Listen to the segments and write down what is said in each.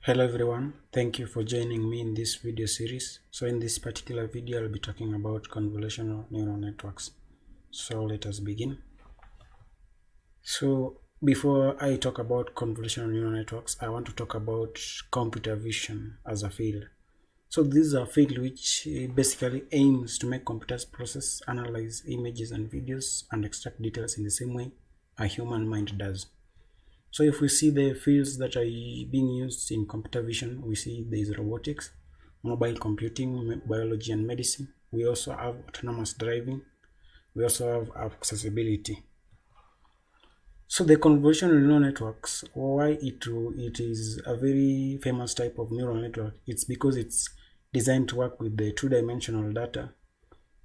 Hello everyone, thank you for joining me in this video series. So in this particular video I'll be talking about convolutional neural networks. So let us begin. So before I talk about convolutional neural networks, I want to talk about computer vision as a field. So this is a field which basically aims to make computers process, analyze images and videos and extract details in the same way a human mind does. So if we see the fields that are being used in computer vision, we see there is robotics, mobile computing, biology and medicine. We also have autonomous driving. We also have accessibility. So the convolutional neural networks, why it is a very famous type of neural network, it's because it's designed to work with the two-dimensional data.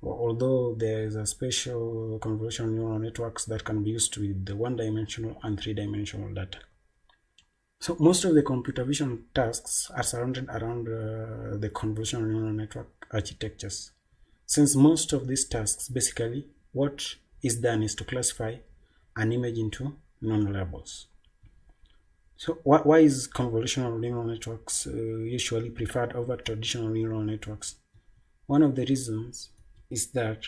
Although there is a special convolutional neural networks that can be used with the one-dimensional and three-dimensional data. So most of the computer vision tasks are surrounded around the convolutional neural network architectures. Since most of these tasks, basically what is done is to classify an image into non-labels. So why is convolutional neural networks usually preferred over traditional neural networks? One of the reasons is that,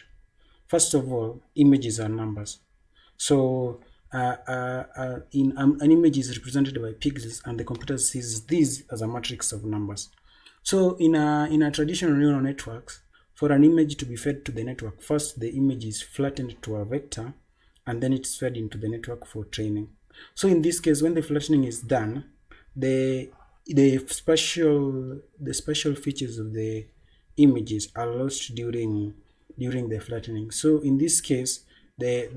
first of all, images are numbers. So an image is represented by pixels, and the computer sees these as a matrix of numbers. So in a traditional neural networks, for an image to be fed to the network, first the image is flattened to a vector, and then it's fed into the network for training. So in this case, when the flattening is done, the special features of the images are lost during the flattening. So in this case, the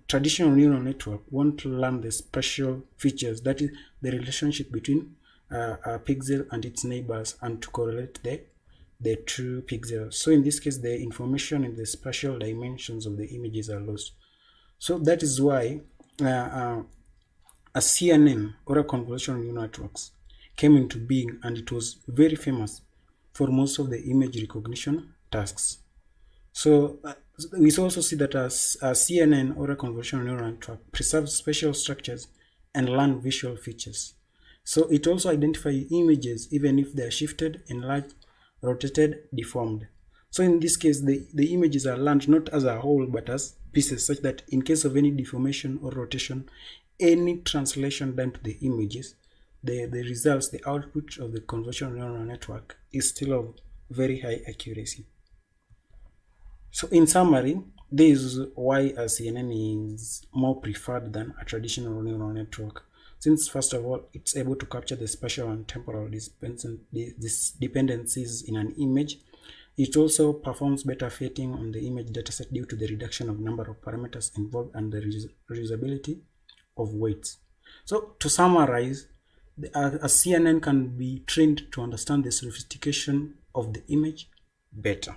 traditional neural network won't learn the special features, that is the relationship between a pixel and its neighbors, and to correlate the true pixels. So in this case, the information in the spatial dimensions of the images are lost. So that is why a CNN, or a convolutional neural networks, came into being, and it was very famous for most of the image recognition tasks. So we also see that a CNN, or a convolutional neural network, preserves spatial structures and learn visual features. So it also identifies images even if they are shifted, enlarged, rotated, deformed. So in this case, the images are learned not as a whole but as pieces, such that in case of any deformation or rotation, any translation done to the images, the results, the output of the convolutional neural network is still of very high accuracy. So in summary, this is why a CNN is more preferred than a traditional neural network, since first of all, it's able to capture the spatial and temporal dependencies in an image. It also performs better fitting on the image dataset due to the reduction of number of parameters involved and the reusability of weights. So to summarize, a CNN can be trained to understand the sophistication of the image better.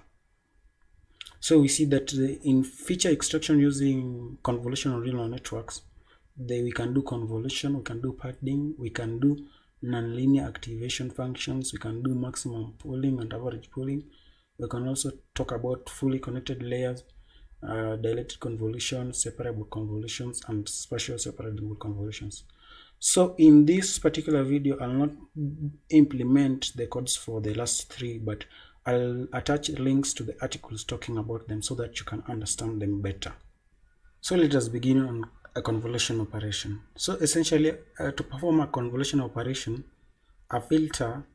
So we see that in feature extraction using convolutional neural networks, we can do convolution, we can do padding, we can do nonlinear activation functions, we can do maximum pooling and average pooling. We can also talk about fully connected layers, dilated convolutions, separable convolutions, and spatial separable convolutions. So in this particular video, I'll not implement the codes for the last three, but I'll attach links to the articles talking about them so that you can understand them better. So let us begin on a convolution operation. So essentially, to perform a convolution operation, a filter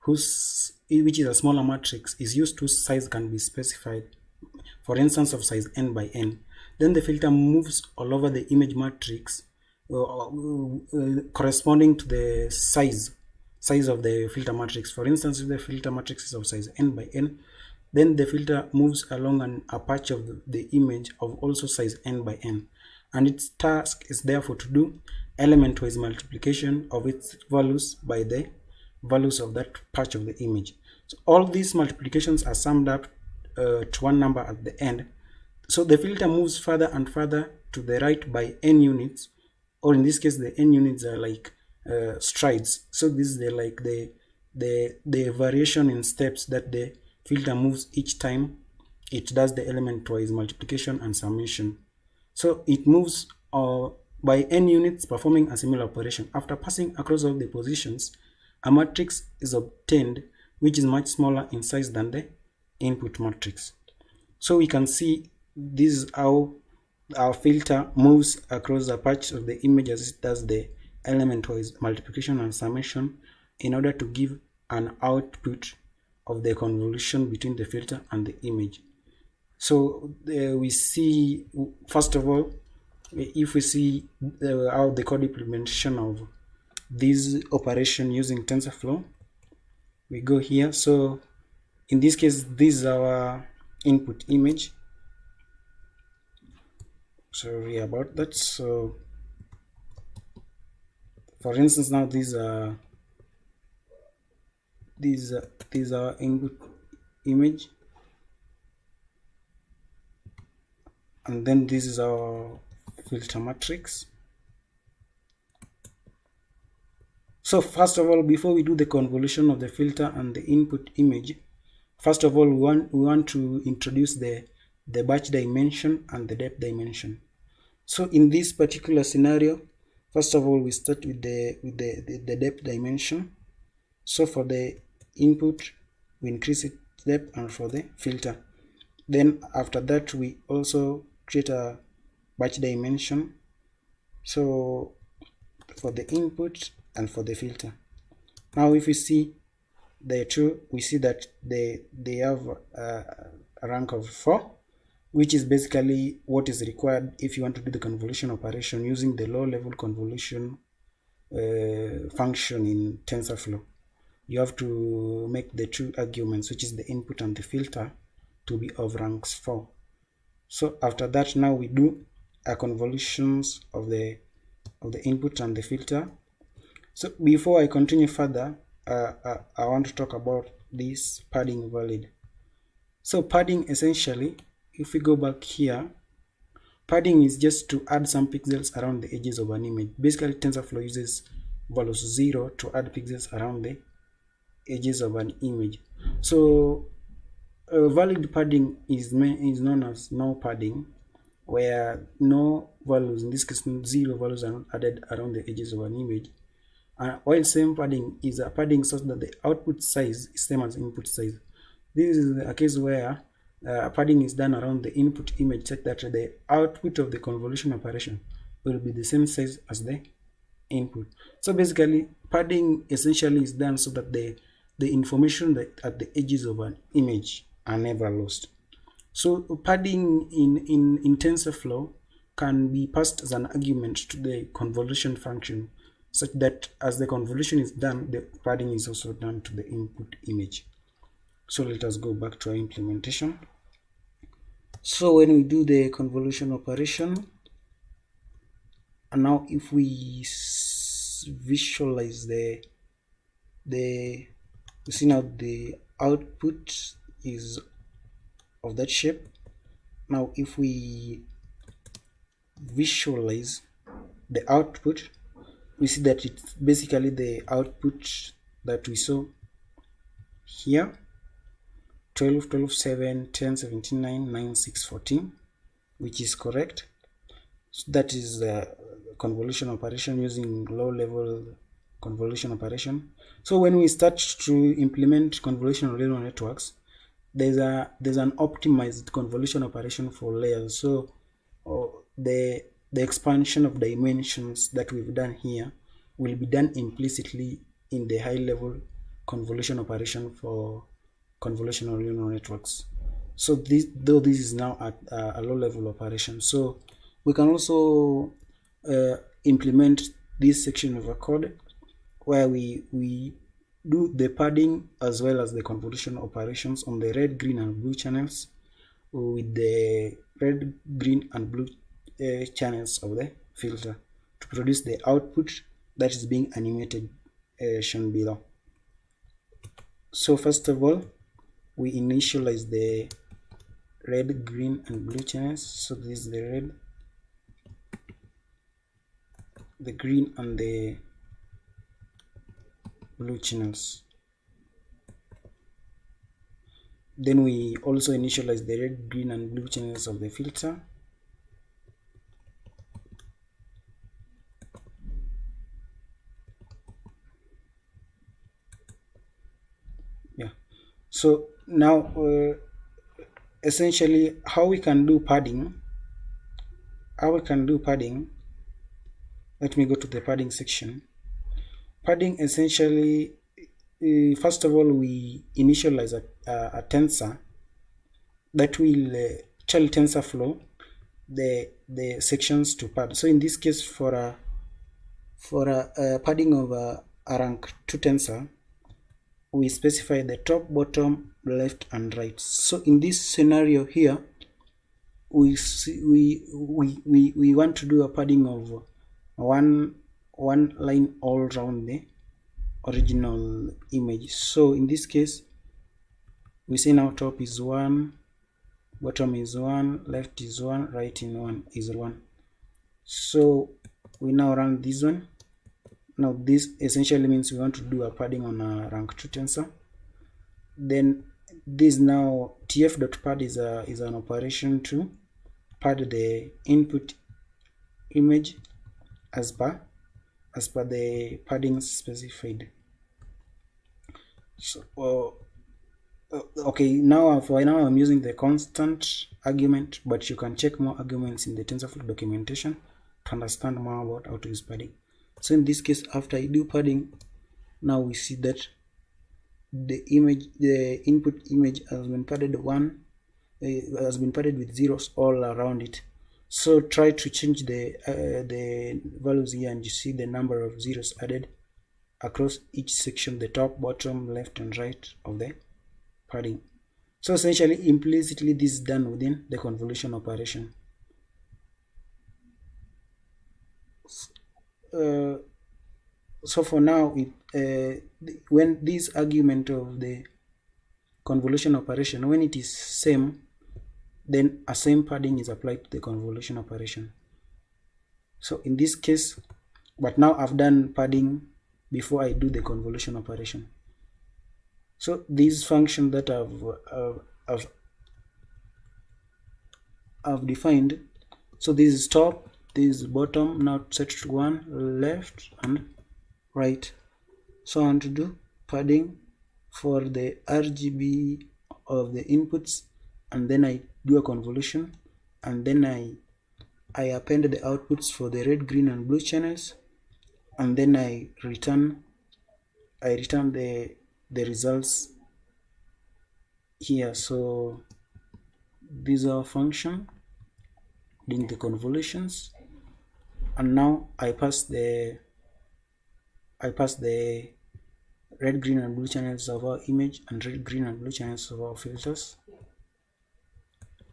which is a smaller matrix is used whose size can be specified, for instance of size n by n. Then the filter moves all over the image matrix corresponding to the size of the filter matrix. For instance, if the filter matrix is of size n by n, then the filter moves along a patch of the image of also size n by n, and its task is therefore to do element-wise multiplication of its values by the values of that patch of the image. So all these multiplications are summed up to one number at the end. So the filter moves further and further to the right by n units, or in this case the n units are like strides. So this is the variation in steps that the filter moves each time it does the element-wise multiplication and summation. So it moves by n units performing a similar operation. After passing across all the positions, a matrix is obtained which is much smaller in size than the input matrix. So we can see this is how our filter moves across the patch of the image as it does the element-wise multiplication and summation in order to give an output of the convolution between the filter and the image. So we see, first of all, if we see how the code implementation of this operation using TensorFlow, we go here. So in this case, this is our input image. Sorry about that. So for instance, now these are input image, and then this is our filter matrix. So first of all, before we do the convolution of the filter and the input image, first of all, we want to introduce the batch dimension and the depth dimension. So in this particular scenario, first of all, we start with the depth dimension. So for the input, we increase its depth, and for the filter, then after that we also create a batch dimension, so for the input and for the filter. Now if we see the two, we see that they have a rank of 4, which is basically what is required if you want to do the convolution operation using the low-level convolution function in TensorFlow. You have to make the two arguments, which is the input and the filter, to be of ranks 4. So after that, now we do a convolutions of the input and the filter. So before I continue further, I want to talk about this padding valid. So padding, essentially, if we go back here, padding is just to add some pixels around the edges of an image. Basically, TensorFlow uses values 0 to add pixels around the edges of an image. So valid padding is known as no padding, where no values, in this case 0 values, are not added around the edges of an image. While same padding is a padding such that the output size is same as input size. This is a case where padding is done around the input image such that the output of the convolution operation will be the same size as the input. So basically, padding essentially is done so that the information that at the edges of an image are never lost. So padding in TensorFlow can be passed as an argument to the convolution function, such that as the convolution is done, the padding is also done to the input image. So let us go back to our implementation. So when we do the convolution operation, and now if we visualize you see now the output is of that shape. Now if we visualize the output, we see that it's basically the output that we saw here: 12, 12, 7, 10, 17, 9, 9, 6, 14, which is correct. So that is the convolution operation using low-level convolution operation. So when we start to implement convolutional neural networks, there's an optimized convolution operation for layers. So the expansion of dimensions that we've done here will be done implicitly in the high-level convolution operation for convolutional neural networks. So this is now at a low-level operation, so we can also implement this section of a code where we do the padding as well as the convolution operations on the red, green, and blue channels, with the red, green, and blue channels of the filter to produce the output that is being animated, shown below. So first of all, we initialize the red, green, and blue channels. So this is the red, the green, and the blue channels. Then we also initialize the red, green, and blue channels of the filter. So now essentially how we can do padding, let me go to the padding section. Padding essentially, first of all, we initialize a tensor that will tell Tensorflow the sections to pad. So in this case, for a padding of a rank 2 tensor, we specify the top, bottom, left, and right. So in this scenario here, we want to do a padding of one line all around the original image. So in this case, we say now top is 1, bottom is 1, left is 1, right is 1. So we now run this one. Now this essentially means we want to do a padding on a rank 2 tensor. Then this now tf.pad is an operation to pad the input image as per the padding specified. So okay, now I'm using the constant argument, but you can check more arguments in the TensorFlow documentation to understand more about how to use padding. So in this case, after I do padding, now we see that the input image has been padded with zeros all around it. So try to change the values here, and you see the number of zeros added across each section, the top, bottom, left, and right of the padding. So essentially, implicitly, this is done within the convolution operation. So for now, when this argument of the convolution operation, when it is same, then a same padding is applied to the convolution operation. So in this case, but now I've done padding before I do the convolution operation. So these functions that I've defined, so this is top, this is bottom, now set to 1, left and right. So I want to do padding for the RGB of the inputs, and then I do a convolution, and then I append the outputs for the red, green, and blue channels, and then I return the results here. So these are function doing the convolutions, and now I pass the red, green, and blue channels of our image and red, green, and blue channels of our filters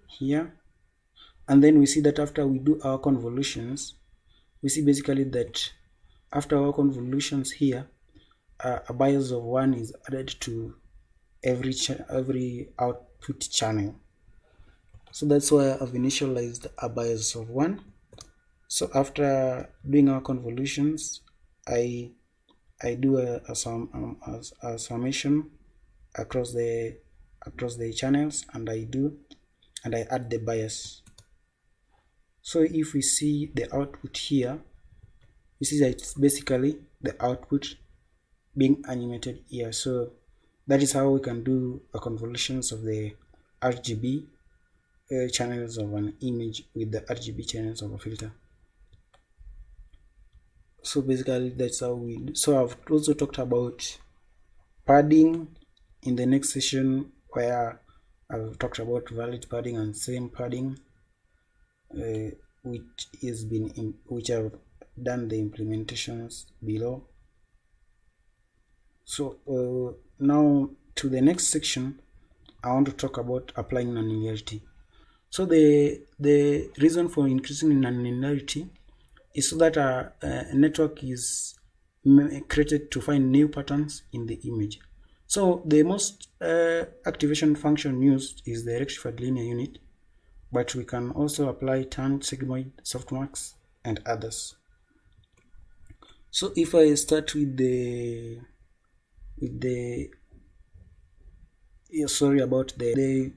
here. And then we see that after we do our convolutions, we see basically that after our convolutions here, a bias of 1 is added to every output channel. So that's why I've initialized a bias of 1. So after doing our convolutions, I do a summation across the channels, and I add the bias. So if we see the output here, you see that it's basically the output being animated here. So that is how we can do a convolutions of the RGB channels of an image with the RGB channels of a filter. So basically that's how we do. So I've also talked about padding in the next session, where I've talked about valid padding and same padding, which I've done the implementations below. So now to the next section, I want to talk about applying non-linearity. So the reason for increasing non-linearity is so that a network is created to find new patterns in the image. So the most activation function used is the rectified linear unit, but we can also apply tangent, sigmoid, softmax, and others. So if I start with the sorry about the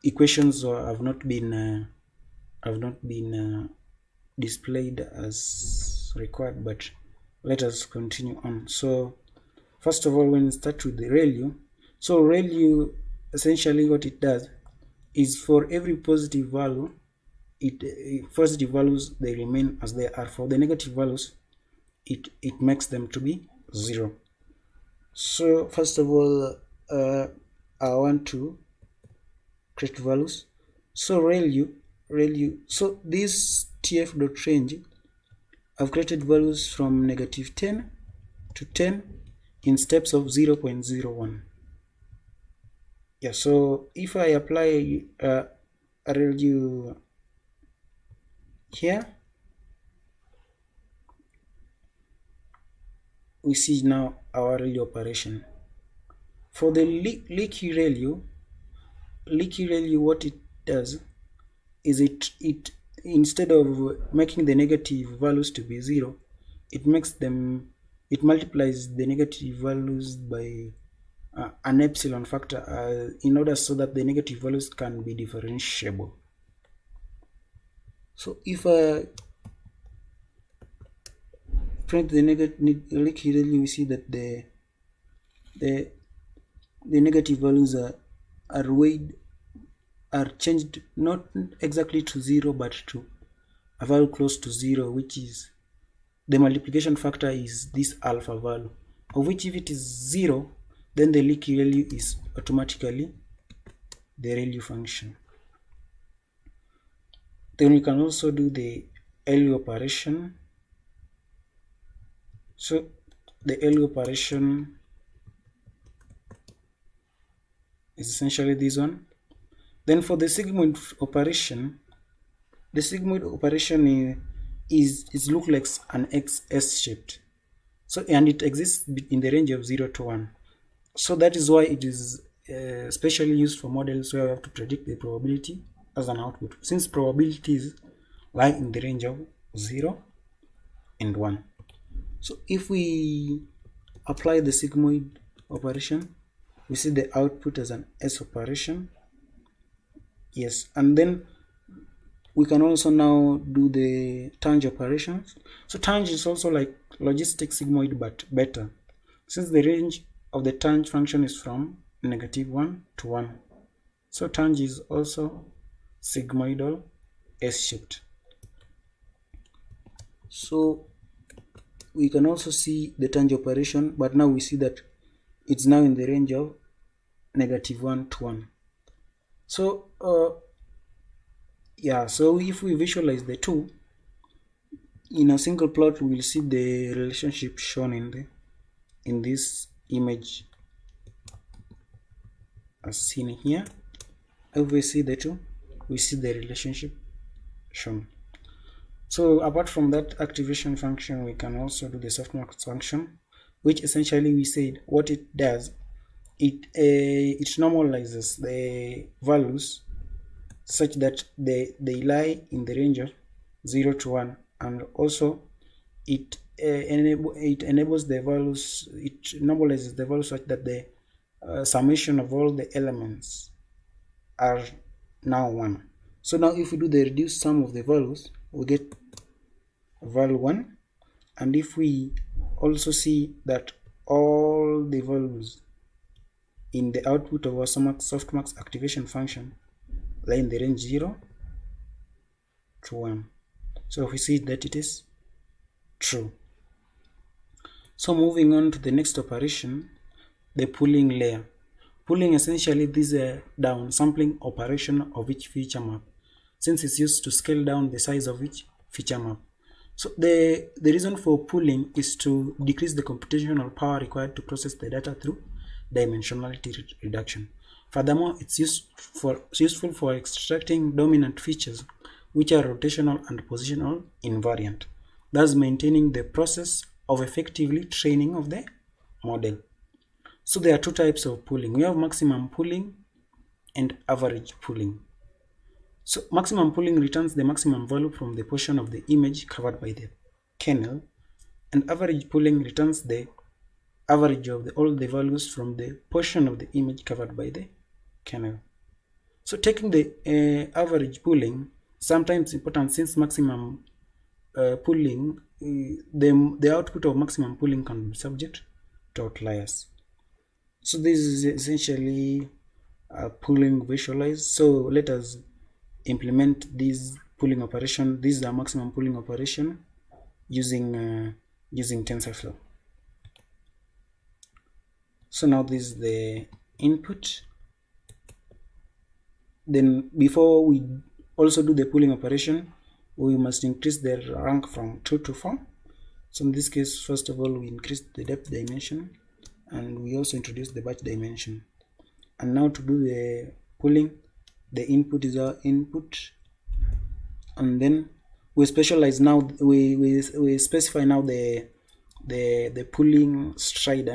equations have not been displayed as required, but let us continue on. So first of all, when we start with the ReLU, so ReLU essentially what it does is for every positive value, positive values they remain as they are. For the negative values, it makes them to be 0. So first of all, I want to create values. So ReLU. So this tf.range, I've created values from -10 to 10 in steps of 0.01. Yeah, so if I apply ReLU here, we see now our ReLU operation. For the leaky ReLU, what it does is it instead of making the negative values to be 0, it multiplies the negative values by an epsilon factor in order so that the negative values can be differentiable. So if I print the leaky ReLU, we see that the negative values are changed not exactly to 0 but to a value close to 0, which is the multiplication factor is this alpha value, of which if it is 0, then the leaky ReLU is automatically the ReLU function. Then we can also do the LU operation. So the LU operation is essentially this one. Then for the Sigmoid operation, the Sigmoid operation is look like an S shaped. So and it exists in the range of 0 to 1. So that is why it is specially used for models where we have to predict the probability as an output, since probabilities lie in the range of 0 and 1. So if we apply the sigmoid operation, we see the output as an S operation. Yes, and then we can also now do the tanh operations. So tanh is also like logistic sigmoid but better, since the range of the tanh function is from -1 to 1. So tanh is also sigmoidal S-shaped. So we can also see the tanh operation, but now we see that it's now in the range of -1 to 1. So yeah, so if we visualize the two in a single plot, we will see the relationship shown in this image as seen here. If we see the two, we see the relationship shown. So apart from that activation function, we can also do the softmax function, which essentially we said what it does, it normalizes the values such that they lie in the range of 0 to 1, and also it enables the values, it normalizes the values such that the summation of all the elements are now 1. So now if we do the reduced sum of the values, we get value 1, and if we also see that all the values in the output of our softmax activation function lie in the range 0 to 1, so we see that it is true. So moving on to the next operation, the pooling layer. Pooling essentially this is a downsampling operation of each feature map, since it's used to scale down the size of each feature map. So the reason for pooling is to decrease the computational power required to process the data through dimensionality reduction. Furthermore, it's useful for extracting dominant features which are rotational and positional invariant, thus maintaining the process of effectively training of the model. So there are two types of pooling. We have maximum pooling and average pooling. So maximum pooling returns the maximum value from the portion of the image covered by the kernel, and average pooling returns the average of all the values from the portion of the image covered by the kernel. So taking the average pooling sometimes important, since maximum pooling, the output of maximum pooling can be subject to outliers. So this is essentially pooling visualized. So let us implement this pooling operation. This is a maximum pooling operation using Tensorflow. So now this is the input. Then before we also do the pooling operation, we must increase the rank from 2 to 4. So in this case, first of all, we increase the depth dimension, and we also introduce the batch dimension. And now to do the pooling, the input is our input, and then we specialize now. We specify now the pooling stride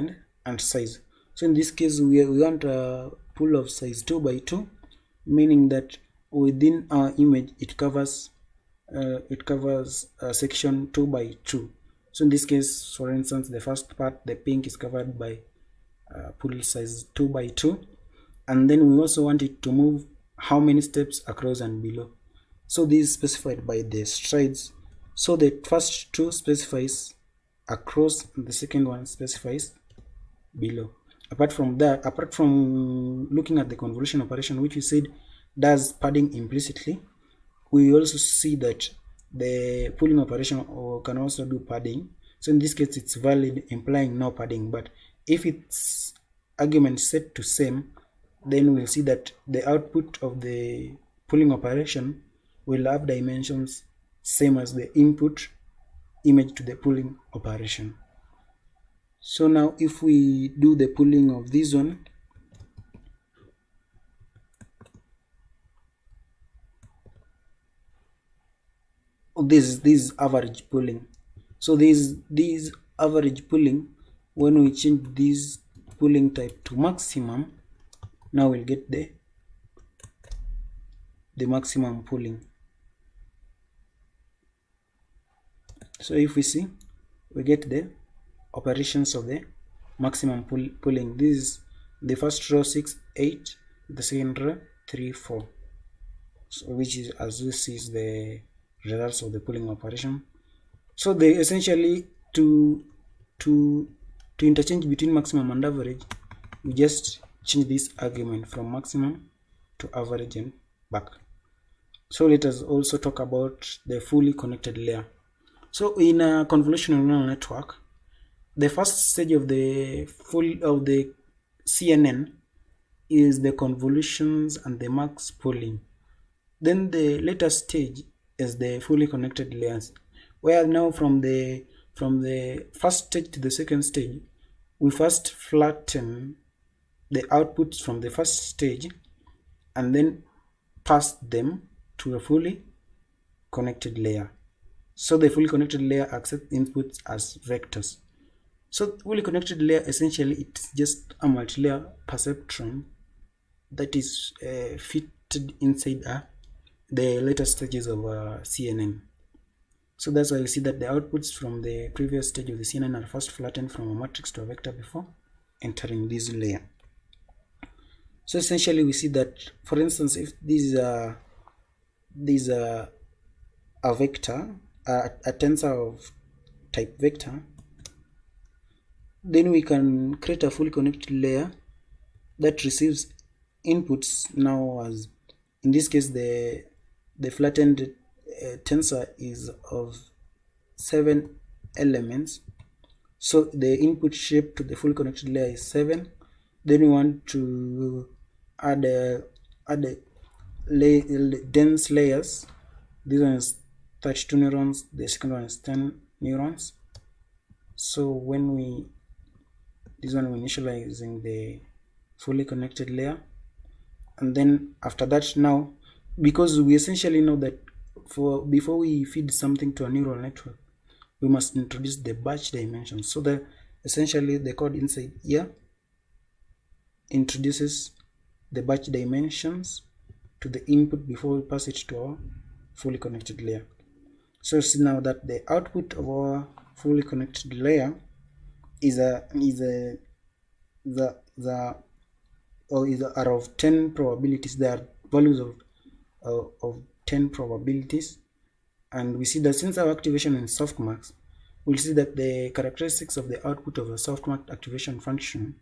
and size. So in this case, we want a pool of size 2 by 2, meaning that within our image it covers section 2 by 2. So in this case, for instance, the first part, the pink, is covered by pool size 2 by 2, and then we also want it to move how many steps across and below. So this is specified by the strides. So the first two specifies across, and the second one specifies below. Apart from that, apart from looking at the convolution operation, which we said does padding implicitly, we also see that the pooling operation can also do padding. So in this case, it's valid, implying no padding. But if its argument is set to same, then we'll see that the output of the pooling operation will have dimensions same as the input image to the pooling operation. So now if we do the pooling of this one, this is average pooling. So this average pooling, when we change this pooling type to maximum, now we'll get the maximum pooling. So if we see, we get the operations of the maximum pooling. This is the first row 6, 8, the second row 3, 4. So which is, as you see, is the results of the pooling operation. So they essentially to interchange between maximum and average, we just change this argument from maximum to average and back. So let us also talk about the fully connected layer. So in a convolutional neural network, the first stage of the CNN is the convolutions and the max pooling. Then the later stage is the fully connected layers, where now from the first stage to the second stage, we first flatten the outputs from the first stage and then pass them to a fully connected layer. So the fully connected layer accepts inputs as vectors. So fully connected layer, essentially it's just a multi-layer perceptron that is fitted inside the later stages of CNN. So that's why you see that the outputs from the previous stage of the CNN are first flattened from a matrix to a vector before entering this layer. So essentially we see that, for instance, if this is a vector, a tensor of type vector, then we can create a fully connected layer that receives inputs now as, in this case, the flattened tensor is of 7 elements. So the input shape to the fully connected layer is 7. Then we want to add dense layers. This one is 32 neurons, the second one is 10 neurons. So when we initializing the fully connected layer, and then after that, now because we essentially know that before we feed something to a neural network, we must introduce the batch dimension. So that essentially the code inside here introduces the batch dimensions to the input before we pass it to our fully connected layer. So see now that the output of our fully connected layer are of 10 probabilities. There are values of 10 probabilities, and we see that since our activation is softmax, we'll see that the characteristics of the output of a softmax activation function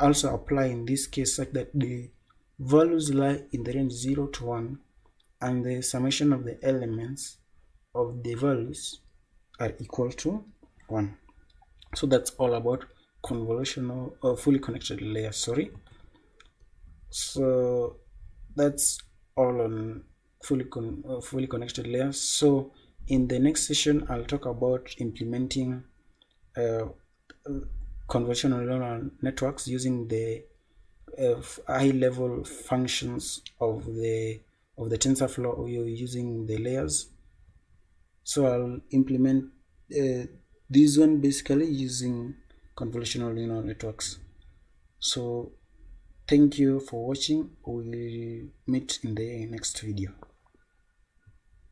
also apply in this case, such that the Values lie in the range 0 to 1, and the summation of the elements of the values are equal to 1. So that's all about convolutional or fully connected layers. So that's all on fully connected layers. So in the next session, I'll talk about implementing convolutional neural networks using the high-level functions of the TensorFlow using the layers. So I'll implement this one basically using convolutional neural networks. So thank you for watching. We'll meet in the next video.